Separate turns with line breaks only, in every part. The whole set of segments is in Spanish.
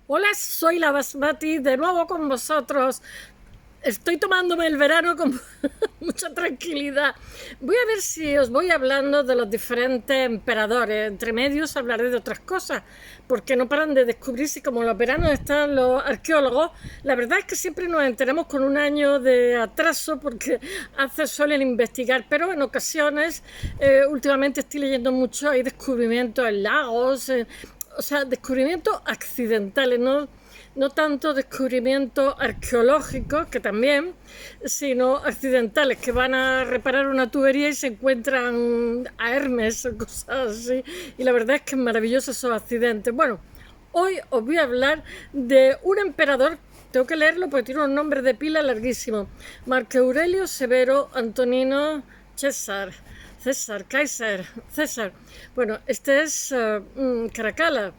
Hola, soy la Basmati, de nuevo con vosotros. Estoy tomándome el verano con mucha tranquilidad. Voy a ver si os voy hablando de los diferentes emperadores. Entre medios hablaré de otras cosas, porque no paran de descubrirse. Como los veranos están los arqueólogos, la verdad es que siempre nos enteramos con un año de atraso, porque suelen investigar, pero en ocasiones, últimamente estoy leyendo mucho, hay descubrimientos en lagos, o sea, descubrimientos accidentales, no tanto descubrimientos arqueológicos, que también, sino accidentales, que van a reparar una tubería y se encuentran a Hermes o cosas así. Y la verdad es que es maravilloso esos accidentes. Bueno, hoy os voy a hablar de un emperador. Tengo que leerlo porque tiene un nombre de pila larguísimo. Marco Aurelio Severo Antonino César. Kaiser, César. Bueno, este es Caracalla.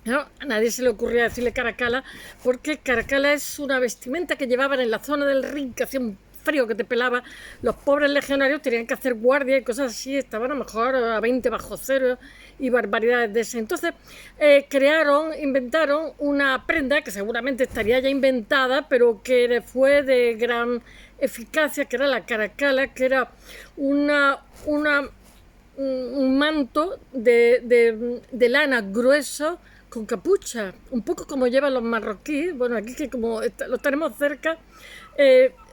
No, a nadie se le ocurría decirle Caracalla, porque Caracalla es una vestimenta que llevaban en la zona del Rin, que hacía un frío que te pelaba. Los pobres legionarios tenían que hacer guardia y cosas así, estaban a lo mejor a 20 bajo cero y barbaridades de ese. Entonces inventaron una prenda que seguramente estaría ya inventada, pero que fue de gran eficacia, que era la Caracalla, que era una un manto de lana grueso con capucha, un poco como llevan los marroquíes. Bueno, aquí que como lo tenemos cerca,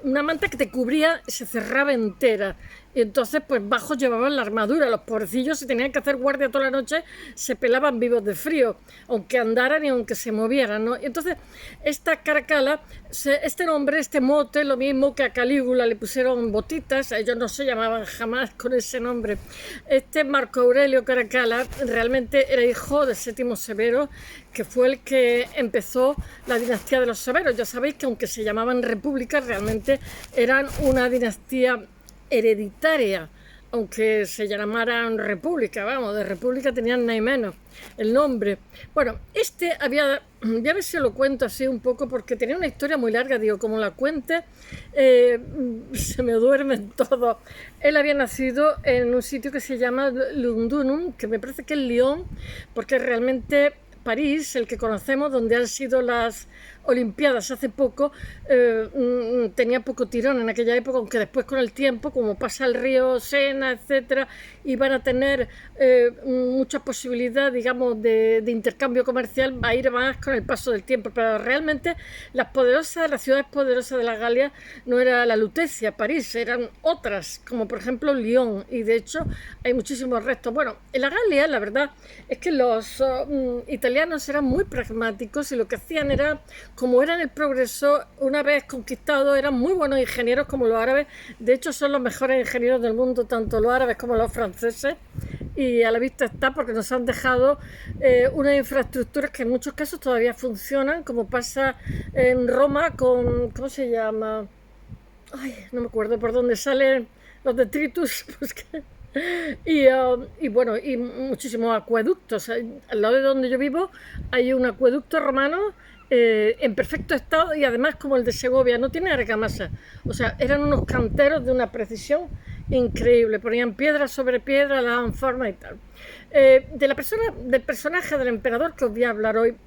una manta que te cubría, se cerraba entera. Y entonces, pues bajo llevaban la armadura. Los pobrecillos, si tenían que hacer guardia toda la noche, se pelaban vivos de frío, aunque andaran y aunque se movieran, ¿no? Y entonces, esta Caracalla, este nombre, este mote, lo mismo que a Calígula le pusieron botitas, ellos no se llamaban jamás con ese nombre. Este Marco Aurelio Caracalla realmente era hijo de Séptimo Severo, que fue el que empezó la dinastía de los Severos. Ya sabéis que aunque se llamaban repúblicas, realmente eran una dinastía hereditaria, aunque se llamaran república, vamos, de república tenían nada y menos el nombre. Bueno, ya a ver si lo cuento así un poco, porque tenía una historia muy larga, digo, como la cuente, se me duermen todos. Él había nacido en un sitio que se llama Lundunum, que me parece que es Lyon, porque realmente París, el que conocemos, donde han sido las Olimpiadas hace poco, tenía poco tirón en aquella época, aunque después con el tiempo, como pasa el río Sena, etcétera, iban a tener mucha posibilidad, digamos, de intercambio comercial, va a ir más con el paso del tiempo. Pero realmente las ciudades poderosas de la Galia no era la Lutecia, París, eran otras, como por ejemplo Lyon, y de hecho hay muchísimos restos. Bueno, en la Galia la verdad es que los italianos eran muy pragmáticos, y lo que hacían era, como eran el progreso, una vez conquistados, eran muy buenos ingenieros como los árabes. De hecho, son los mejores ingenieros del mundo, tanto los árabes como los franceses, y a la vista está, porque nos han dejado unas infraestructuras que en muchos casos todavía funcionan, como pasa en Roma con, ¿cómo se llama? Ay, no me acuerdo por dónde salen los detritus, pues y bueno, y muchísimos acueductos. Al lado de donde yo vivo hay un acueducto romano en perfecto estado, y además, como el de Segovia, no tiene argamasa. O sea, eran unos canteros de una precisión increíble. Ponían piedra sobre piedra, le daban forma y tal. Del personaje del emperador que os voy a hablar hoy,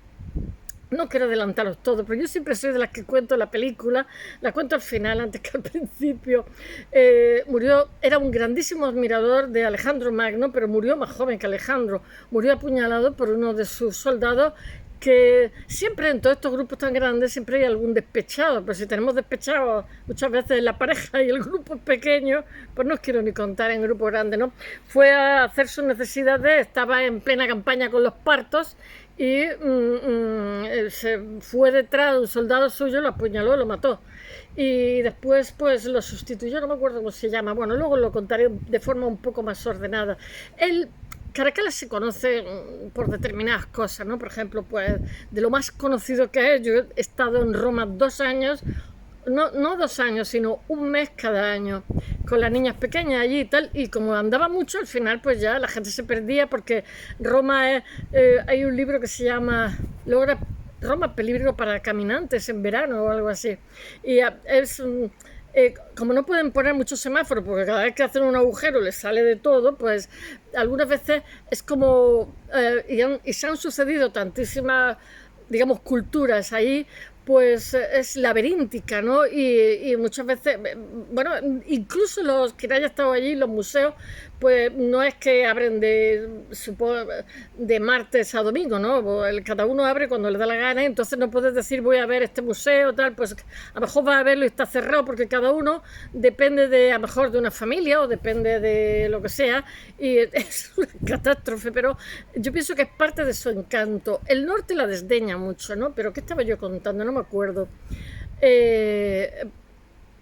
no quiero adelantaros todo, pero yo siempre soy de las que cuento la película, la cuento al final antes que al principio. Era un grandísimo admirador de Alejandro Magno, pero murió más joven que Alejandro. Murió apuñalado por uno de sus soldados, que siempre en todos estos grupos tan grandes siempre hay algún despechado, pero si tenemos despechados muchas veces la pareja y el grupo es pequeño, pues no os quiero ni contar en grupo grande, ¿no? Fue a hacer sus necesidades, estaba en plena campaña con los partos, y se fue detrás de un soldado suyo, lo apuñaló, lo mató, y después pues lo sustituyó, no me acuerdo cómo se llama. Bueno, luego lo contaré de forma un poco más ordenada. Él Caracalla se conoce por determinadas cosas, ¿no? Por ejemplo, pues de lo más conocido que es, yo he estado en Roma 2 años, no 2 años, sino un mes cada año, con las niñas pequeñas allí y tal, y como andaba mucho, al final pues ya la gente se perdía, porque Roma es, hay un libro que se llama Roma, peligro para caminantes en verano o algo así, y es como no pueden poner muchos semáforos, porque cada vez que hacen un agujero les sale de todo, pues algunas veces es como, y se han sucedido tantísimas digamos, culturas ahí, pues es laberíntica, ¿no? Y muchas veces, bueno, incluso los que hayan estado allí, los museos, pues no es que abren de martes a domingo, ¿no? Cada uno abre cuando le da la gana, entonces no puedes decir voy a ver este museo, tal, pues a lo mejor va a verlo y está cerrado, porque cada uno depende de, a lo mejor, de una familia o depende de lo que sea, y es una catástrofe, pero yo pienso que es parte de su encanto. El norte la desdeña mucho, ¿no? Pero ¿qué estaba yo contando? No me acuerdo. Eh,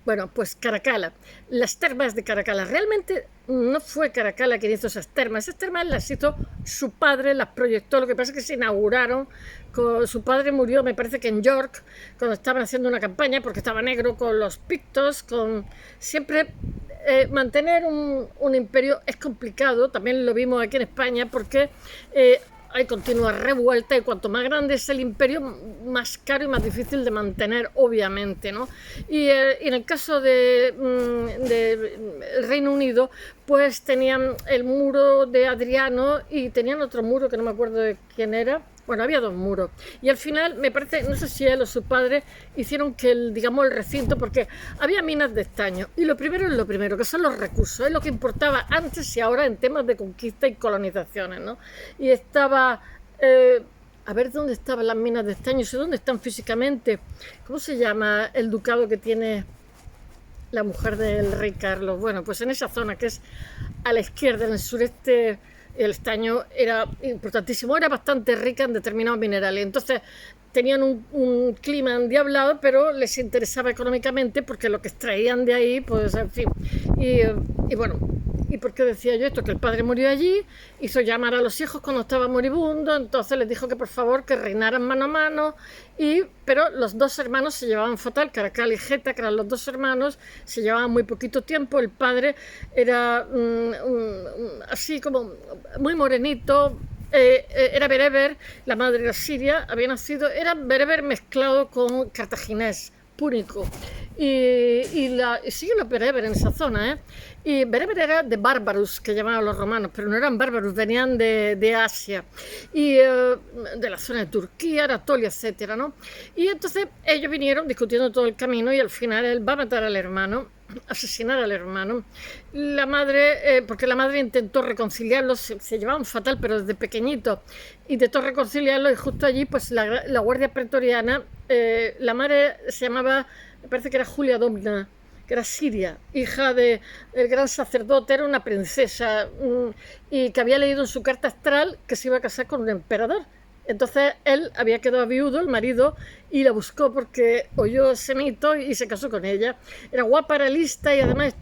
bueno, pues Caracalla, las termas de Caracalla. Realmente no fue Caracalla quien hizo esas termas. Esas termas las hizo su padre, las proyectó. Lo que pasa es que se inauguraron. Su padre murió, me parece que en York, cuando estaban haciendo una campaña, porque estaba negro con los pictos, con siempre mantener un imperio es complicado. También lo vimos aquí en España, porque hay continua revuelta y cuanto más grande es el imperio, más caro y más difícil de mantener, obviamente, ¿no? Y en el caso de Reino Unido, pues tenían el muro de Adriano y tenían otro muro que no me acuerdo de quién era. Bueno, había dos muros. Y al final, me parece, no sé si él o su padre hicieron que digamos, el recinto, porque había minas de estaño. Y lo primero es lo primero, que son los recursos. Es lo que importaba antes y ahora en temas de conquista y colonizaciones, ¿no? Y estaba... a ver dónde estaban las minas de estaño, sé dónde están físicamente. ¿Cómo se llama el ducado que tiene la mujer del rey Carlos? Bueno, pues en esa zona que es a la izquierda, en el sureste, el estaño era importantísimo, era bastante rica en determinados minerales. Entonces tenían un clima endiablado, pero les interesaba económicamente porque lo que extraían de ahí, pues en fin. Y bueno, ¿y por qué decía yo esto? Que el padre murió allí, hizo llamar a los hijos cuando estaba moribundo, entonces les dijo que por favor que reinaran mano a mano, pero los dos hermanos se llevaban fatal. Caracal y Geta, que eran los dos hermanos, se llevaban muy poquito tiempo. El padre era así como muy morenito, era bereber, la madre era siria, había nacido, era bereber mezclado con cartaginés, púnico. Y sigue los bereber en esa zona, ¿eh? Y bereber era de bárbaros, que llamaban los romanos, pero no eran bárbaros, venían de Asia y de la zona de Turquía, Anatolia, etcétera, ¿no? Y entonces ellos vinieron discutiendo todo el camino y al final él va a matar al hermano, asesinar al hermano. La madre, porque la madre intentó reconciliarlos, se llevaban fatal, pero desde pequeñito, intentó reconciliarlos y justo allí, pues la guardia pretoriana, la madre se llamaba, me parece que era Julia Domna, que era siria, hija del gran sacerdote, era una princesa y que había leído en su carta astral que se iba a casar con un emperador. Entonces él había quedado viudo, el marido, y la buscó porque oyó ese mito y se casó con ella. Era guapa, era lista y además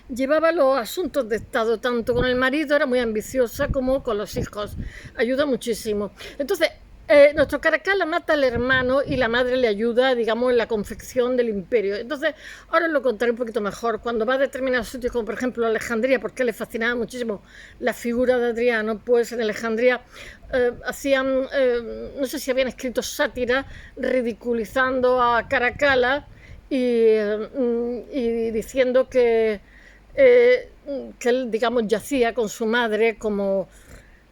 llevaba los asuntos de Estado, tanto con el marido, era muy ambiciosa, como con los hijos. Ayuda muchísimo. Entonces, nuestro Caracalla mata al hermano y la madre le ayuda, digamos, en la confección del imperio. Entonces, ahora os lo contaré un poquito mejor. Cuando va a determinados sitios, como por ejemplo Alejandría, porque le fascinaba muchísimo la figura de Adriano, pues en Alejandría hacían, no sé si habían escrito sátira, ridiculizando a Caracalla y diciendo que él, digamos, yacía con su madre como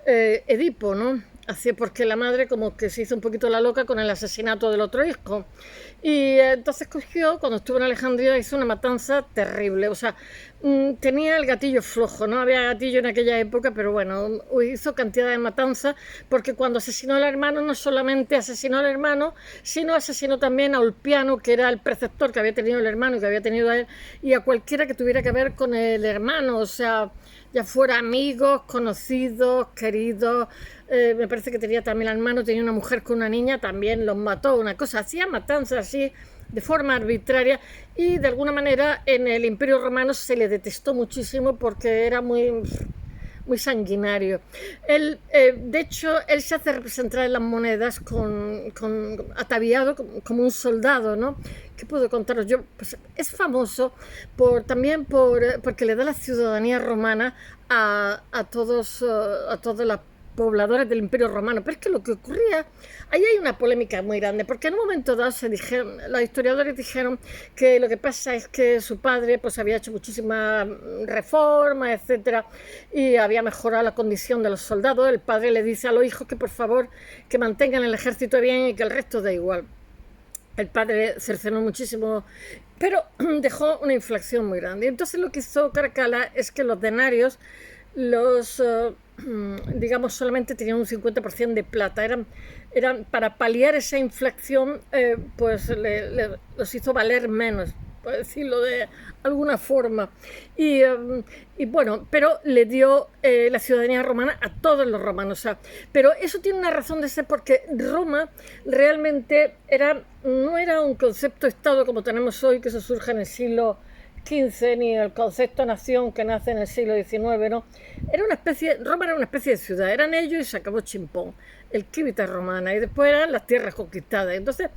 Edipo, ¿no? Así porque la madre como que se hizo un poquito la loca con el asesinato del otro hijo. Y entonces cogió, cuando estuvo en Alejandría, hizo una matanza terrible. O sea, tenía el gatillo flojo, no había gatillo en aquella época, pero bueno, hizo cantidad de matanzas, porque cuando asesinó al hermano, no solamente asesinó al hermano, sino asesinó también a Ulpiano, que era el preceptor que había tenido el hermano y que había tenido a él, y a cualquiera que tuviera que ver con el hermano, o sea, ya fuera amigos, conocidos, queridos. Me parece que tenía también al hermano, tenía una mujer con una niña, también los mató, una cosa, hacía matanzas así de forma arbitraria y de alguna manera en el Imperio Romano se le detestó muchísimo porque era muy sanguinario. Él, de hecho, él se hace representar en las monedas ataviado como un soldado, ¿no? ¿Qué puedo contaros yo? Pues es famoso porque le da la ciudadanía romana a todas las pobladores del Imperio Romano. Pero es que lo que ocurría, ahí hay una polémica muy grande, porque en un momento dado los historiadores dijeron que lo que pasa es que su padre pues había hecho muchísimas reformas, etcétera, y había mejorado la condición de los soldados. El padre le dice a los hijos que por favor que mantengan el ejército bien y que el resto da igual. El padre cercenó muchísimo, pero dejó una inflación muy grande. Entonces lo que hizo Caracalla es que los denarios, digamos, solamente tenían un 50% de plata. Eran para paliar esa inflación, pues los hizo valer menos, por decirlo de alguna forma. Y bueno, pero le dio la ciudadanía romana a todos los romanos. O sea, pero eso tiene una razón de ser, porque Roma realmente no era un concepto de Estado como tenemos hoy, que eso surge en el siglo XV, ni el concepto nación que nace en el siglo XIX, ¿no? Roma era una especie de ciudad, eran ellos y se acabó chimpón, el Civita Romana, y después eran las tierras conquistadas. Entonces,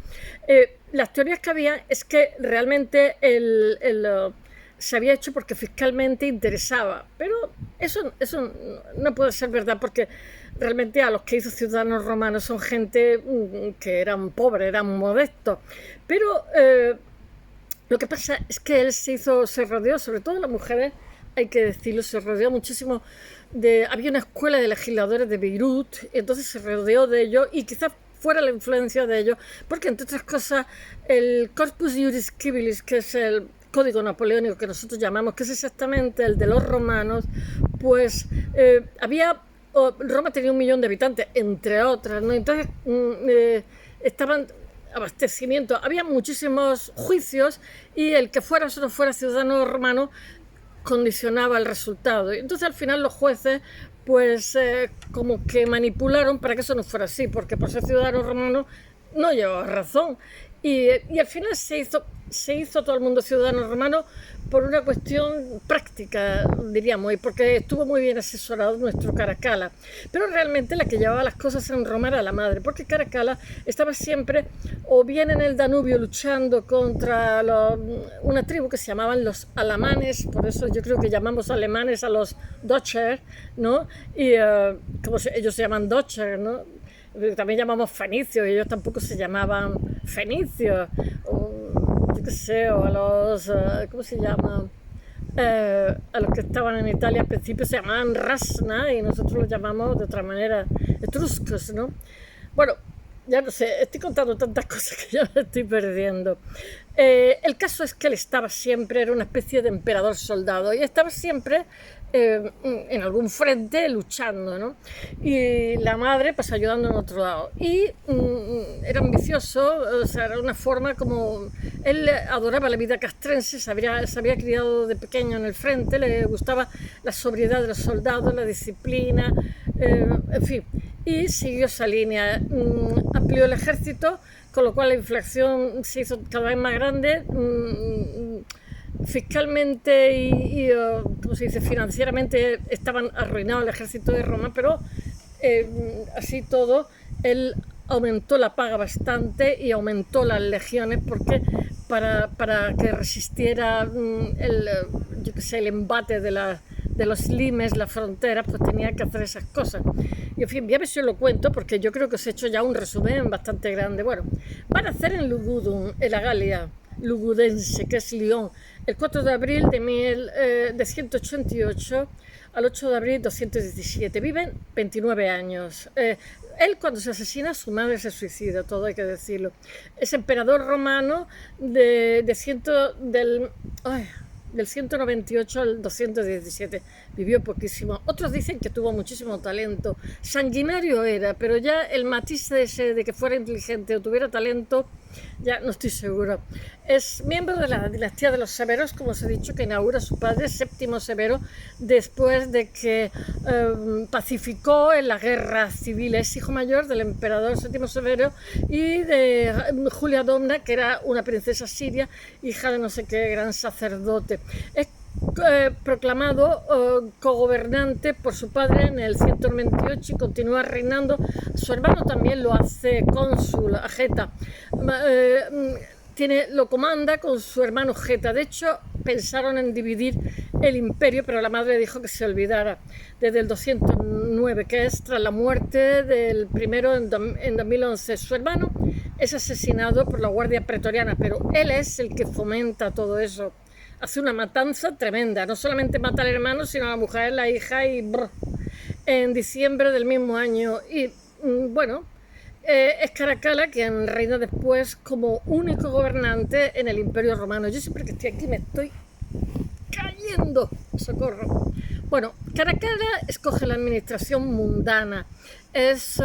las teorías que había es que realmente se había hecho porque fiscalmente interesaba, pero eso no puede ser verdad, porque realmente a los que hizo ciudadanos romanos son gente que eran pobres, eran modestos, pero lo que pasa es que él se rodeó, sobre todo las mujeres, hay que decirlo, se rodeó muchísimo había una escuela de legisladores de Beirut, entonces se rodeó de ellos, y quizás fuera la influencia de ellos, porque entre otras cosas el Corpus Juris Civilis, que es el código napoleónico que nosotros llamamos, que es exactamente el de los romanos, pues Roma tenía 1 millón de habitantes, entre otras, ¿no? Entonces estaban abastecimiento, había muchísimos juicios, y el que fuera o no fuera ciudadano romano condicionaba el resultado. Entonces al final los jueces pues como que manipularon para que eso no fuera así, porque por ser ciudadano romano no llevaba razón, y al final se hizo todo el mundo ciudadano romano por una cuestión práctica, diríamos, y porque estuvo muy bien asesorado nuestro Caracalla. Pero realmente la que llevaba las cosas en Roma era la madre, porque Caracalla estaba siempre o bien en el Danubio luchando contra una tribu que se llamaban los alamanes, por eso yo creo que llamamos alemanes a los Dutcher, ¿no? Y ellos se llaman Dutcher, ¿no? También llamamos fenicios, y ellos tampoco se llamaban fenicios, yo qué sé, o a los, ¿cómo se llama? A los que estaban en Italia al principio se llamaban Rasna, y nosotros los llamamos de otra manera etruscos, ¿no? Bueno, ya no sé, estoy contando tantas cosas que ya me estoy perdiendo. El caso es que él estaba siempre, era una especie de emperador soldado, y estaba siempre en algún frente luchando, ¿no? Y la madre pues ayudando en otro lado. Y era ambicioso, o sea, era una forma como... Él adoraba la vida castrense, se había criado de pequeño en el frente, le gustaba la sobriedad de los soldados, la disciplina, en fin, y siguió esa línea. Amplió el ejército, con lo cual la inflación se hizo cada vez más grande. Fiscalmente y ¿cómo se dice? Financieramente estaban arruinados el ejército de Roma, pero así todo, él aumentó la paga bastante y aumentó las legiones, porque para que resistiera el embate de los limes, las fronteras, pues tenía que hacer esas cosas. Y en fin, voy a ver si os lo cuento, porque yo creo que os he hecho ya un resumen bastante grande. Bueno, van a hacer en Lugudunum, en la Galia lugudense, que es Lyon, el 4 de abril de 188 al 8 de abril 217. Viven 29 años. Él, cuando se asesina, su madre se suicida, todo hay que decirlo. Es emperador romano del 198 al 217, vivió poquísimo. Otros dicen que tuvo muchísimo talento, sanguinario era, pero ya el matiz ese de que fuera inteligente o tuviera talento, ya no estoy seguro. Es miembro de la dinastía de los Severos, como os he dicho, que inaugura su padre Séptimo Severo, después de que pacificó en la guerra civil. Es hijo mayor del emperador Séptimo Severo y de Julia Domna, que era una princesa siria, hija de no sé qué gran sacerdote. Es proclamado cogobernante por su padre en el 198 y continúa reinando. Su hermano también lo hace cónsul, a Geta. Lo comanda con su hermano Geta. De hecho, pensaron en dividir el imperio, pero la madre dijo que se olvidara. Desde el 209, que es tras la muerte del primero en 2011. Su hermano es asesinado por la Guardia Pretoriana, pero él es el que fomenta todo eso. Hace una matanza tremenda, no solamente mata al hermano, sino a la mujer, la hija y brr, en diciembre del mismo año. Y bueno, es Caracalla quien reina después como único gobernante en el Imperio Romano. Yo siempre que estoy aquí me estoy cayendo, socorro. Bueno, Caracalla escoge la administración mundana, es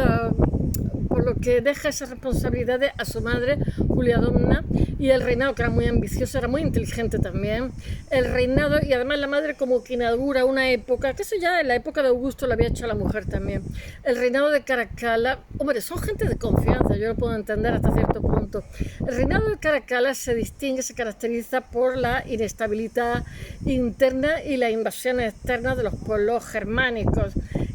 por lo que deja esas responsabilidades a su madre, Julia Domna, y el reinado, que era muy ambicioso, era muy inteligente también, el reinado, y además la madre como que inaugura una época, que eso ya en la época de Augusto lo había hecho la mujer también, el reinado de Caracalla. Hombre, son gente de confianza, yo lo puedo entender hasta cierto punto. El reinado de Caracalla se distingue, se caracteriza por la inestabilidad interna y las invasiones externas de los pueblos germánicos,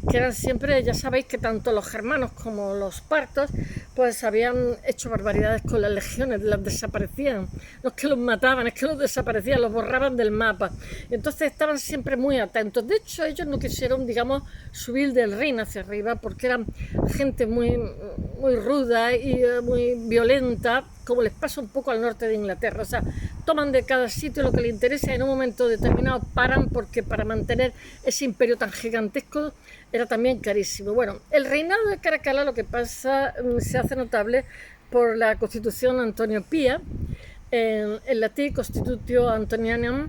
que eran siempre, ya sabéis que tanto los germanos como los partos pues habían hecho barbaridades con las legiones, las desaparecían, no es que los mataban, es que los desaparecían, los borraban del mapa, entonces estaban siempre muy atentos. De hecho ellos no quisieron, digamos, subir del Rin hacia arriba porque eran gente muy ruda y muy violenta, como les pasa un poco al norte de Inglaterra, o sea, toman de cada sitio lo que les interesa y en un momento determinado paran, porque para mantener ese imperio tan gigantesco era también carísimo. Bueno, el reinado de Caracalla, lo que pasa, se hace notable por la Constitución Antonio Pía, en latín Constitutio Antonianum,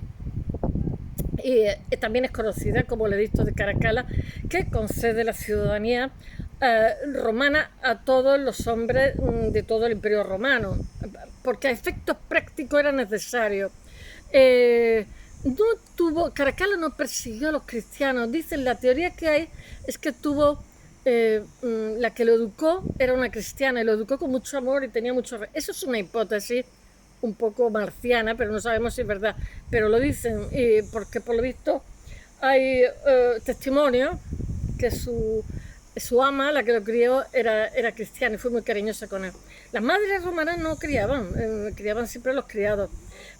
y también es conocida como el Edicto de Caracalla, que concede la ciudadanía romana a todos los hombres de todo el Imperio Romano, porque a efectos prácticos era necesario. Caracalla no persiguió a los cristianos. Dicen, la teoría que hay es que la que lo educó era una cristiana y lo educó con mucho amor y tenía mucho. Eso es una hipótesis un poco marciana, pero no sabemos si es verdad. Pero lo dicen, porque por lo visto hay testimonios que su ama, la que lo crió, era cristiana y fue muy cariñosa con él. Las madres romanas no criaban, criaban siempre a los criados.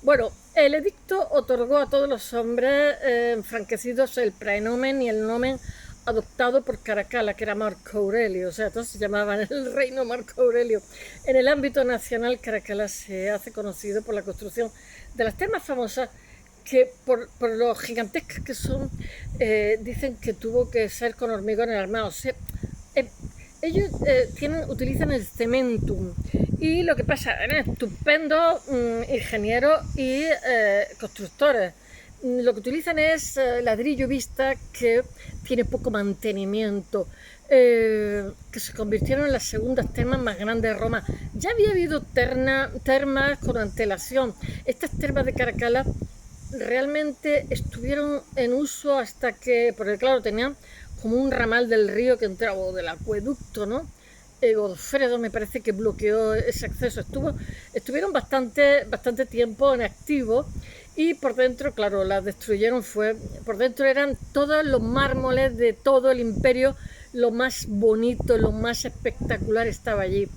Bueno, el edicto otorgó a todos los hombres enfranquecidos el praenomen y el nomen adoptado por Caracalla, que era Marco Aurelio, o sea, todos se llamaban el reino Marco Aurelio. En el ámbito nacional, Caracalla se hace conocido por la construcción de las termas famosas, que por lo gigantescas que son, dicen que tuvo que ser con hormigones armados. Ellos utilizan el cementum, y lo que pasa, eran estupendos ingenieros y constructores. Lo que utilizan es ladrillo vista, que tiene poco mantenimiento, que se convirtieron en las segundas termas más grandes de Roma. Ya había habido termas con antelación. Estas termas de Caracalla realmente estuvieron en uso hasta que, porque claro, tenían como un ramal del río que entraba, o del acueducto, ¿no? Godofredo me parece que bloqueó ese acceso. Estuvieron bastante tiempo en activo, y por dentro, claro, las destruyeron. Por dentro eran todos los mármoles de todo el imperio, lo más bonito, lo más espectacular estaba allí.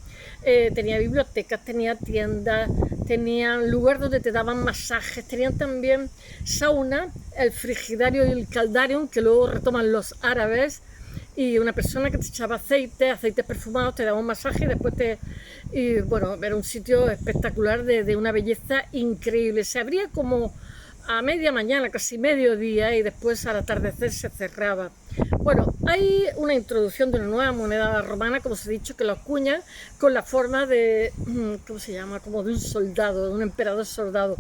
Tenía bibliotecas, tenía tiendas, tenían lugar donde te daban masajes, tenían también sauna, el frigidario y el caldarium, que luego retoman los árabes, y una persona que te echaba aceites perfumados, te daba un masaje y después y bueno, era un sitio espectacular de una belleza increíble. Se abría como a media mañana, casi mediodía, y después al atardecer se cerraba. Bueno, hay una introducción de una nueva moneda romana, como os he dicho, que lo acuñan con la forma de, ¿cómo se llama? Como de un soldado, de un emperador soldado,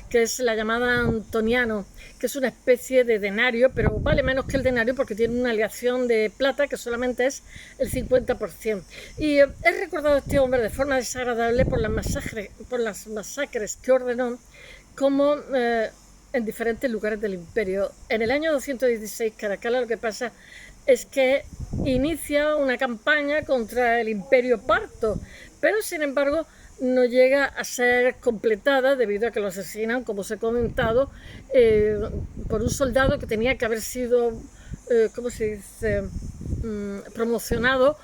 que es la llamada Antoniano, que es una especie de denario, pero vale menos que el denario porque tiene una aleación de plata que solamente es el 50%. Y he recordado a este hombre de forma desagradable por las masacres que ordenó, como en diferentes lugares del imperio. En el año 216, Caracalla, lo que pasa es que inicia una campaña contra el imperio parto, pero sin embargo no llega a ser completada debido a que lo asesinan, como os he comentado, por un soldado que tenía que haber sido, ¿cómo se dice?, promocionado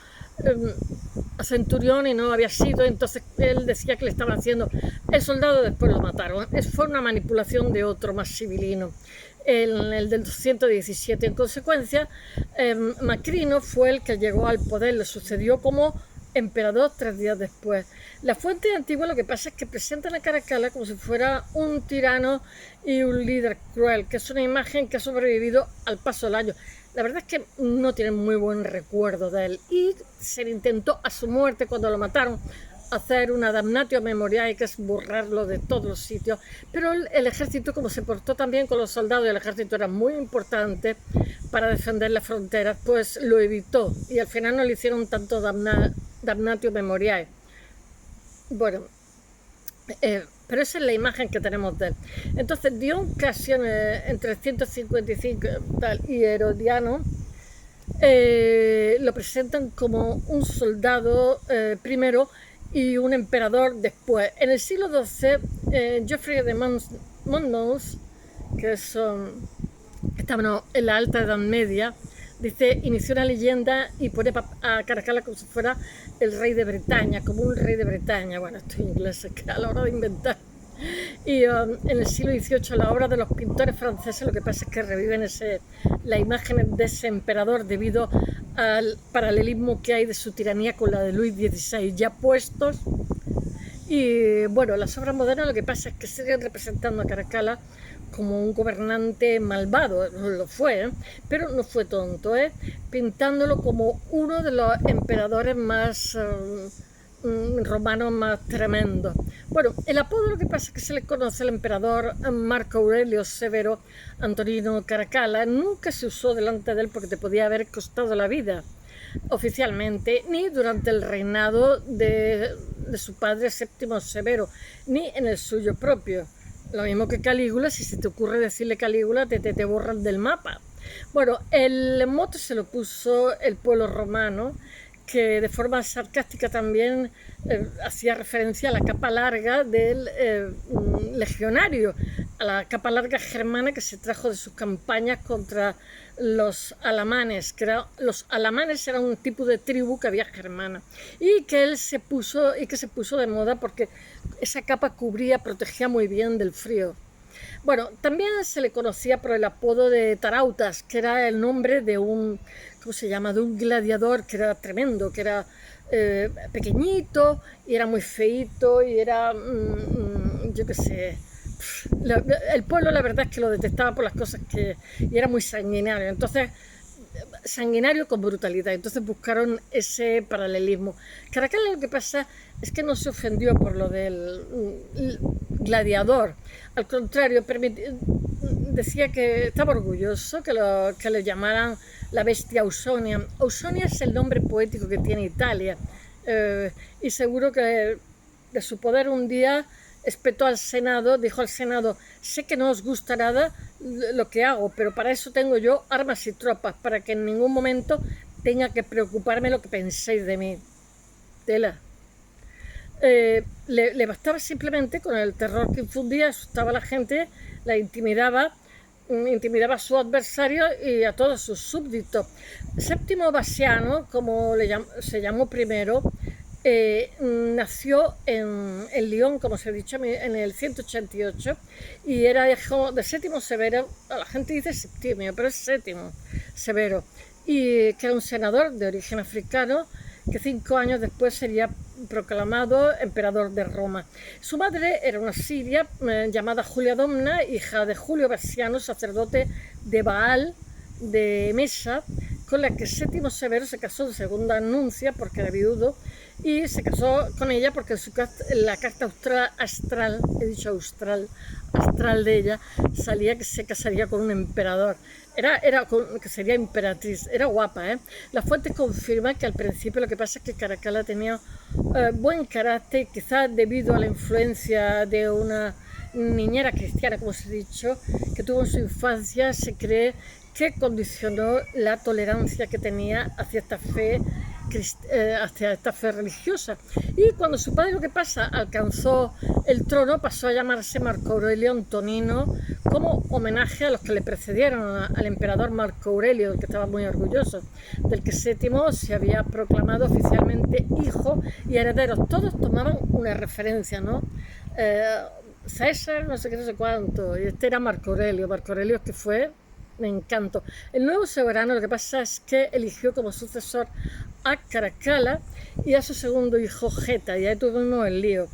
a centurión, y no había sido. Entonces él decía que le estaban haciendo. El soldado después lo mataron. Fue una manipulación de otro más civilino. en el del 217. En consecuencia, Macrino fue el que llegó al poder, le sucedió como emperador 3 días después. La fuente antigua lo que pasa es que presentan a Caracalla como si fuera un tirano y un líder cruel, que es una imagen que ha sobrevivido al paso del año. La verdad es que no tienen muy buen recuerdo de él, y se le intentó a su muerte, cuando lo mataron, hacer una damnatio memoriae, que es borrarlo de todos los sitios, pero el ejército, como se portó también con los soldados, y el ejército era muy importante para defender las fronteras, pues lo evitó, y al final no le hicieron tanto damnatio memoriae. Bueno, pero esa es la imagen que tenemos de él. Entonces Dion Casio en 355 y Herodiano lo presentan como un soldado primero y un emperador después. En el siglo XII, Geoffrey de Monmouth, que estaba en la Alta Edad Media, dice, inició una leyenda y pone a Caracalla como si fuera el rey de Bretaña, como un rey de Bretaña. Bueno, esto en inglés, que a la hora de inventar. Y en el siglo XVIII, la obra de los pintores franceses, lo que pasa es que reviven la imagen de ese emperador debido al paralelismo que hay de su tiranía con la de Luis XVI, ya puestos. Y bueno, las obras modernas lo que pasa es que siguen representando a Caracalla como un gobernante malvado, lo fue, pero no fue tonto, pintándolo como uno de los emperadores más romanos más tremendos. Bueno, el apodo lo que pasa es que se le conoce al emperador Marco Aurelio Severo Antonino Caracalla. Nunca se usó delante de él porque te podía haber costado la vida oficialmente, ni durante el reinado de su padre Séptimo Severo, ni en el suyo propio. Lo mismo que Calígula, si se te ocurre decirle Calígula, te borran del mapa. Bueno, el mote se lo puso el pueblo romano, que de forma sarcástica también hacía referencia a la capa larga del legionario, a la capa larga germana que se trajo de sus campañas contra los alamanes, los alamanes eran un tipo de tribu que había germana, y que se puso de moda porque esa capa protegía muy bien del frío. Bueno, también se le conocía por el apodo de Tarautas, que era el nombre de un, ¿cómo se llama?, de un gladiador que era tremendo, que era pequeñito y era muy feíto y era, yo qué sé, el pueblo la verdad es que lo detestaba por las cosas y era muy sanguinario, entonces sanguinario con brutalidad, entonces buscaron ese paralelismo. Caracalla lo que pasa es que no se ofendió por lo del gladiador, al contrario, decía que estaba orgulloso que le llamaran la bestia Ausonia. Ausonia es el nombre poético que tiene Italia, y seguro que de su poder un día espetó al Senado, dijo al Senado, sé que no os gusta nada lo que hago, pero para eso tengo yo armas y tropas, para que en ningún momento tenga que preocuparme lo que penséis de mí. Tela. Le bastaba simplemente con el terror que infundía, asustaba a la gente, la intimidaba a su adversario y a todos sus súbditos. Séptimo Vasiano, como se llamó primero, nació en Lyon, como se ha dicho, en el 188, y era hijo de Séptimo Severo. La gente dice Septimio, pero es Séptimo Severo, y que era un senador de origen africano que 5 años después sería proclamado emperador de Roma. Su madre era una siria llamada Julia Domna, hija de Julio Vasiano, sacerdote de Baal de Mesa, con la que Séptimo Severo se casó de segunda nuncia porque era viudo, y se casó con ella porque en la carta astral de ella salía que se casaría con un emperador, que sería emperatriz. Era guapa, Las fuentes confirman que al principio lo que pasa es que Caracalla tenía buen carácter, quizás debido a la influencia de una niñera cristiana, como se ha dicho, que tuvo en su infancia. Se cree que condicionó la tolerancia que tenía hacia esta fe religiosa. Y cuando su padre, lo que pasa, alcanzó el trono, pasó a llamarse Marco Aurelio Antonino, como homenaje a los que le precedieron, al emperador Marco Aurelio, del que estaba muy orgulloso, del que Séptimo se había proclamado oficialmente hijo y heredero. Todos tomaban una referencia, ¿no? César, no sé qué, no sé cuánto, y este era Marco Aurelio. Marco Aurelio, que fue, me encantó. El nuevo soberano, lo que pasa es que eligió como sucesor a Caracalla y a su segundo hijo Geta, y ahí tuvimos el lío.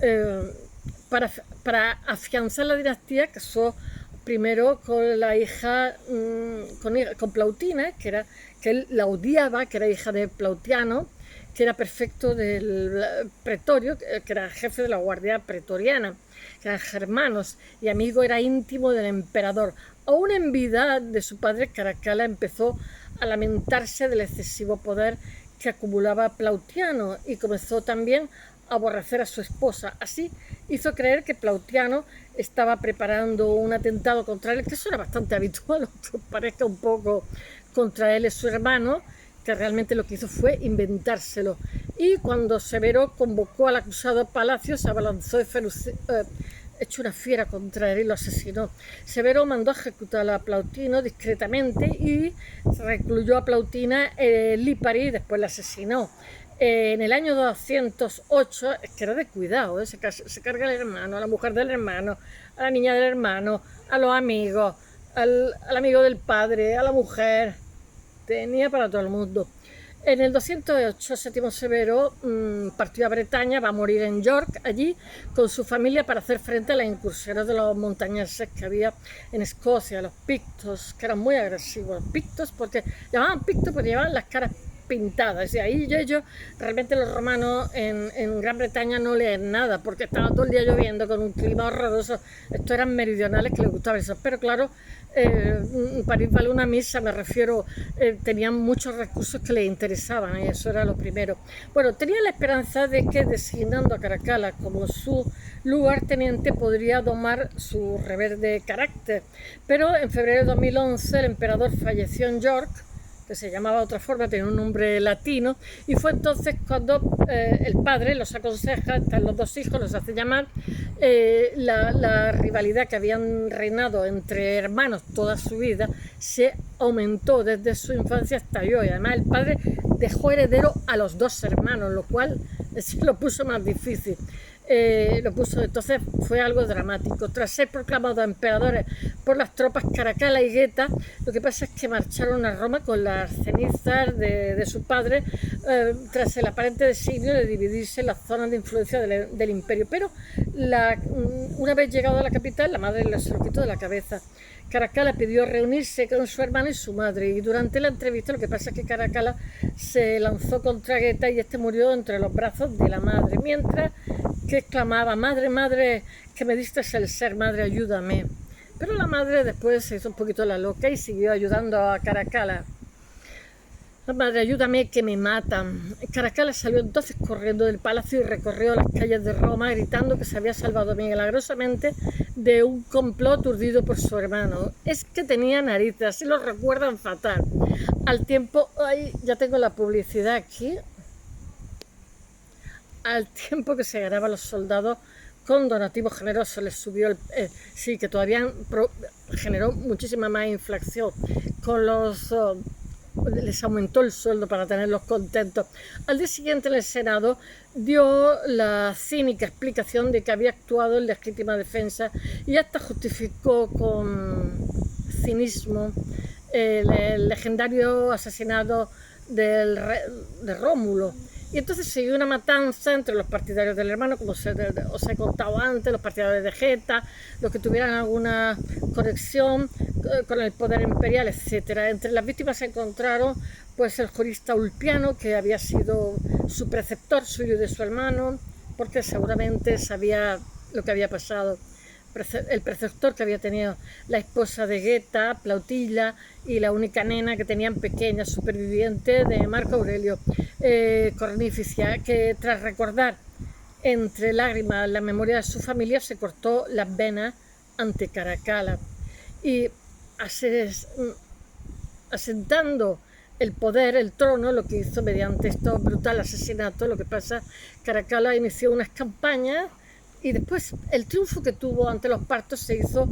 Eh, para afianzar la dinastía, casó primero con la hija, con Plautina, que él la odiaba, que era hija de Plautiano, que era prefecto del pretorio, que era jefe de la guardia pretoriana, que eran germanos, y amigo, era íntimo del emperador. Aún en vida de su padre, Caracalla empezó a lamentarse del excesivo poder que acumulaba Plautiano y comenzó también a aborrecer a su esposa. Así hizo creer que Plautiano estaba preparando un atentado contra él, que eso era bastante habitual, aunque parezca un poco contra él y su hermano, que realmente lo que hizo fue inventárselo. Y cuando Severo convocó al acusado a palacio, se abalanzó hecho una fiera contra él y lo asesinó. Severo mandó a ejecutar a Plautino discretamente y recluyó a Plautina en Lipari y después la asesinó. En el año 208, es que era de cuidado, se carga al hermano, a la mujer del hermano, a la niña del hermano, a los amigos, al amigo del padre, a la mujer, tenía para todo el mundo. En el 208, Séptimo Severo partió a Bretaña, va a morir en York, allí con su familia, para hacer frente a las incursiones de los montañeses que había en Escocia, los pictos, que eran muy agresivos. Los pictos, porque llamaban pictos porque llevaban las caras pintadas, y ahí ellos, realmente los romanos en Gran Bretaña no leen nada, porque estaba todo el día lloviendo con un clima horroroso. Estos eran meridionales que les gustaba eso, pero claro, para ir a una misa, me refiero, tenían muchos recursos que les interesaban, y eso era lo primero. Bueno, tenía la esperanza de que, designando a Caracalla como su lugarteniente, podría domar su rebelde carácter, pero en febrero de 2011 el emperador falleció en York, que se llamaba de otra forma, tenía un nombre latino, y fue entonces cuando el padre los aconseja, están los dos hijos, los hace llamar, la rivalidad que habían reinado entre hermanos toda su vida se aumentó desde su infancia hasta hoy, y además el padre dejó heredero a los dos hermanos, lo cual se lo puso más difícil. Entonces fue algo dramático. Tras ser proclamados emperadores por las tropas Caracalla y Geta, lo que pasa es que marcharon a Roma con las cenizas de su padre, tras el aparente designio de dividirse las zonas de influencia del imperio. Pero una vez llegado a la capital, la madre se lo quitó de la cabeza. Caracalla pidió reunirse con su hermano y su madre, y durante la entrevista lo que pasa es que Caracalla se lanzó contra Geta y este murió entre los brazos de la madre, mientras que exclamaba: madre, madre, que me diste el ser, madre, ayúdame. Pero la madre después se hizo un poquito la loca y siguió ayudando a Caracalla. Madre, ayúdame, que me matan. Caracalla salió entonces corriendo del palacio y recorrió las calles de Roma gritando que se había salvado milagrosamente de un complot urdido por su hermano. Es que tenía narices, así lo recuerdan fatal. Al tiempo, ay, ya tengo la publicidad aquí, al tiempo que se ganaban los soldados con donativos generosos, les subió sí, que todavía generó muchísima más inflación, con los... les aumentó el sueldo para tenerlos contentos. Al día siguiente el Senado dio la cínica explicación de que había actuado en legítima defensa y hasta justificó con cinismo el legendario asesinato de Rómulo. Y entonces siguió una matanza entre los partidarios del hermano, como os he contado antes, los partidarios de Geta, los que tuvieran alguna conexión con el poder imperial, etc. Entre las víctimas se encontraron pues el jurista Ulpiano, que había sido su preceptor, suyo y de su hermano, porque seguramente sabía lo que había pasado. El preceptor que había tenido la esposa de Geta, Plautilla, y la única nena que tenían pequeña, superviviente de Marco Aurelio, Cornificia, que tras recordar entre lágrimas la memoria de su familia, se cortó las venas ante Caracalla. Y asentando el poder, el trono, lo que hizo mediante estos brutales asesinatos, lo que pasa, Caracalla inició unas campañas. Y después el triunfo que tuvo ante los partos se hizo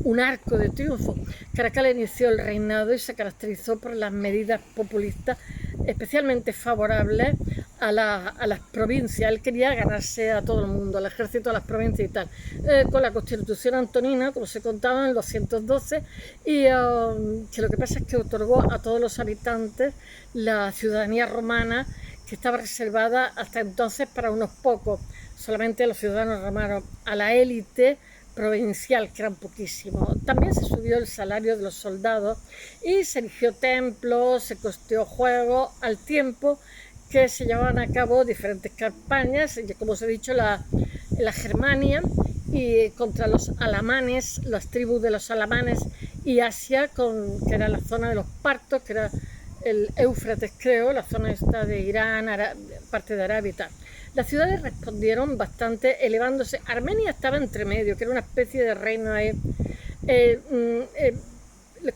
un arco de triunfo. Caracalla inició el reinado y se caracterizó por las medidas populistas especialmente favorables a las provincias. Él quería ganarse a todo el mundo, al ejército, a las provincias y tal, con la Constitución Antonina, como se contaba en el 212, y que lo que pasa es que otorgó a todos los habitantes la ciudadanía romana, que estaba reservada hasta entonces para unos pocos, solamente a los ciudadanos romanos, a la élite provincial, que eran poquísimos. También se subió el salario de los soldados y se erigió templos, se costeó juegos, al tiempo que se llevaban a cabo diferentes campañas, como os he dicho, la Germania y contra los alamanes, las tribus de los alamanes, y Asia, que era la zona de los partos, que era el Éufrates, creo, la zona esta de Irán, parte de Arabia y tal. Las ciudades respondieron bastante elevándose. Armenia estaba entre medio, que era una especie de reino ahí.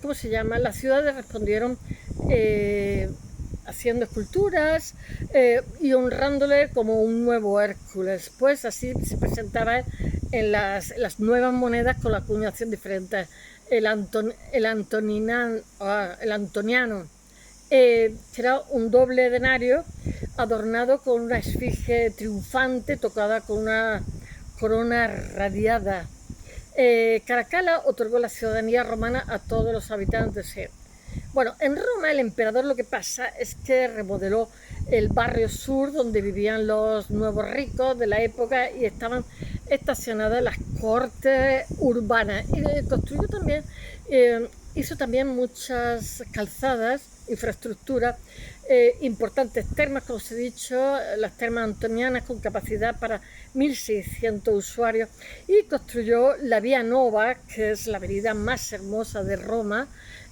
¿Cómo se llama? Las ciudades respondieron haciendo esculturas y honrándole como un nuevo Hércules. Pues así se presentaba en las nuevas monedas con la acuñación diferente. El antoniano, que era un doble denario adornado con una esfinge triunfante tocada con una corona radiada. Caracalla otorgó la ciudadanía romana a todos los habitantes. Bueno, en Roma el emperador lo que pasa es que remodeló el barrio sur donde vivían los nuevos ricos de la época y estaban estacionadas las cortes urbanas, y construyó también, hizo también muchas calzadas, infraestructuras, importantes termas, como os he dicho, las termas antonianas con capacidad para 1.600 usuarios, y construyó la Vía Nova, que es la avenida más hermosa de Roma,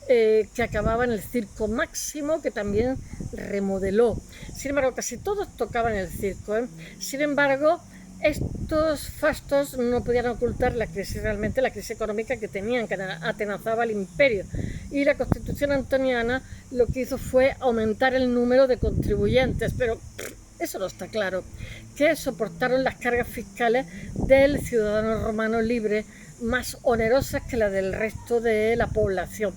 que acababa en el Circo Máximo, que también remodeló. Sin embargo, casi todos tocaban el circo, Sin embargo, estos fastos no podían ocultar la crisis económica que tenían, que atenazaba al imperio, y la Constitución antoniana lo que hizo fue aumentar el número de contribuyentes, pero eso no está claro, que soportaron las cargas fiscales del ciudadano romano libre, más onerosas que la del resto de la población,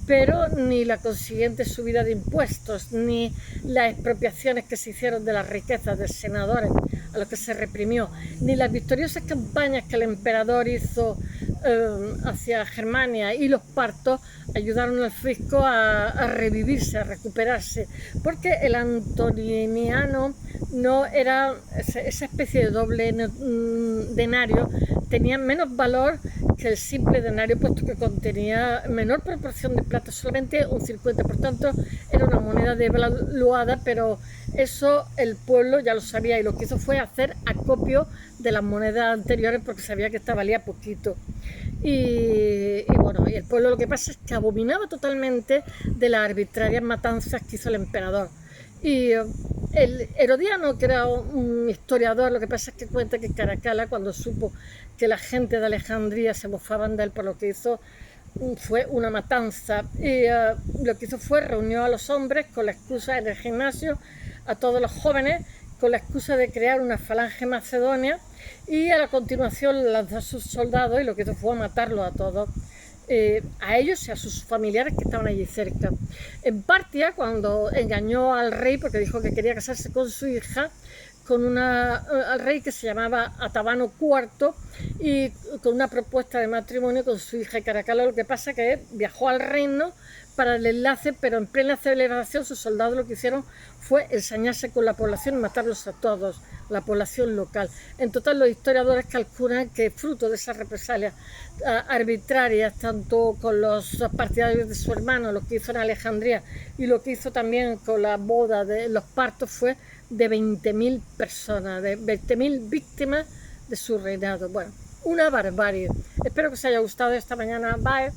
pero ni la consiguiente subida de impuestos, ni las expropiaciones que se hicieron de las riquezas de senadores, a los que se reprimió, ni las victoriosas campañas que el emperador hizo hacia Germania y los partos ayudaron al fisco a revivirse, a recuperarse, porque el antoniano no era esa especie de doble denario, tenía menos valor que el simple denario, puesto que contenía menor proporción de plata, solamente un 50%, por tanto era una moneda devaluada, pero eso el pueblo ya lo sabía y lo que hizo fue hacer acopio de las monedas anteriores porque sabía que esta valía poquito. Y bueno, y el pueblo lo que pasa es que abominaba totalmente de las arbitrarias matanzas que hizo el emperador. Y el Herodiano, que era un historiador, lo que pasa es que cuenta que Caracalla, cuando supo que la gente de Alejandría se mofaban de él por lo que hizo, fue una matanza, y lo que hizo fue reunió a los hombres con la excusa, en el gimnasio, a todos los jóvenes, con la excusa de crear una falange macedonia, y a la continuación lanzó a sus soldados y lo que hizo fue matarlos a todos, a ellos y a sus familiares que estaban allí cerca. En Partia, cuando engañó al rey porque dijo que quería casarse con su hija, al rey que se llamaba Atabano IV, y con una propuesta de matrimonio con su hija Caracalla. Lo que pasa que viajó al reino para el enlace, pero en plena celebración sus soldados lo que hicieron fue ensañarse con la población y matarlos a todos, la población local. En total, los historiadores calculan que fruto de esas represalias arbitrarias, tanto con los partidarios de su hermano, lo que hizo en Alejandría, y lo que hizo también con la boda de los partos, fue de 20.000 personas, de 20.000 víctimas de su reinado. Bueno, una barbarie. Espero que os haya gustado esta mañana. Bye.